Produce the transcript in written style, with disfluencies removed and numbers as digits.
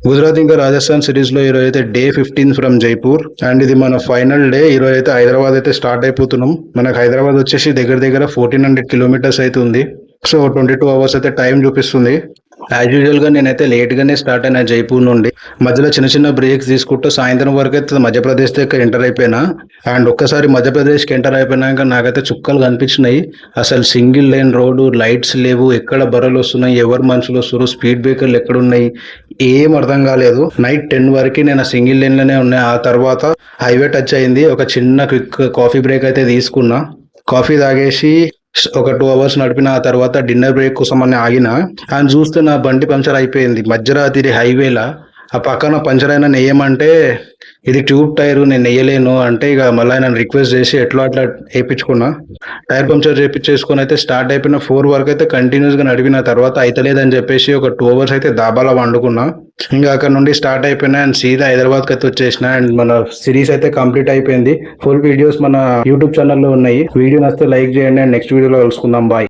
గుజరాత్ ఇంకా రాజస్థాన్ సిరీస్ లో ఈరోజు అయితే డే 15 ఫ్రమ్ జైపూర్ అండ్ ఇది మన ఫైనల్ డే. ఈరోజు అయితే హైదరాబాద్ అయితే స్టార్ట్ అయిపోతున్నాం. మనకు హైదరాబాద్ వచ్చేసి దగ్గర దగ్గర 1400 కిలోమీటర్స్ అయితే ఉంది. సో 22 అవర్స్ అయితే టైం చూపిస్తుంది. యాజ్ యూజువల్ గా నేనైతే లేట్ గానే స్టార్ట్ అయినా జైపూర్ నుండి. మధ్యలో చిన్న చిన్న బ్రేక్స్ తీసుకుంటూ సాయంత్రం వరకు అయితే మధ్యప్రదేశ్ దగ్గర ఎంటర్ అయిపోయినా. అండ్ ఒక్కసారి మధ్యప్రదేశ్ కి ఎంటర్ అయిపోయినాక నాకైతే చుక్కలు కనిపించినాయి. అసలు సింగిల్ లైన్ రోడ్డు, లైట్స్ లేవు, ఎక్కడ బర్రెలు వస్తున్నాయి, ఎవరు మనుషులు వస్తారు, స్పీడ్ బ్రేకర్లు ఎక్కడ ఉన్నాయి, ఏం అర్థం కాలేదు. నైట్ 10 వరకు నేను సింగిల్ లైన్ లోనే ఉన్నా. ఆ తర్వాత హైవే టచ్ అయింది. ఒక చిన్న క్విక్ కాఫీ బ్రేక్ అయితే తీసుకున్నా. కాఫీ తాగేసి ఒక 2 అవర్స్ నడిపిన. ఆ తర్వాత డిన్నర్ బ్రేక్ కోసం అని ఆగిన. ఆయన చూస్తే నా బండి పంచర్ అయిపోయింది మధ్యరాత్రి హైవేలా. ఆ పక్కన పంచర్ అయినా నెయ్యమంటే ఇది ట్యూబ్ టైర్, నేను నెయ్యలేను అంటే ఇక మళ్ళీ ఆయన రిక్వెస్ట్ చేసి ఎట్లా అట్లా వేయించుకున్నా. టైర్ పంచర్ చేయించేసుకొని అయితే స్టార్ట్ అయిపోయిన 4 వరకు అయితే కంటిన్యూస్ గా నడిపిన. తర్వాత అయితలేదని చెప్పేసి ఒక 2 అవర్స్ అయితే దాబాలో వండుకున్నా. ఇంకా అక్కడ నుండి స్టార్ట్ అయిపోయినా అండ్ సీదా హైదరాబాద్కి అయితే వచ్చేసిన. అండ్ మన సిరీస్ అయితే కంప్లీట్ అయిపోయింది. ఫుల్ వీడియోస్ మన యూట్యూబ్ ఛానల్లో ఉన్నాయి. వీడియో నచ్చితే లైక్ చేయండి అండ్ నెక్స్ట్ వీడియోలో కలుసుకుందాం. బాయ్.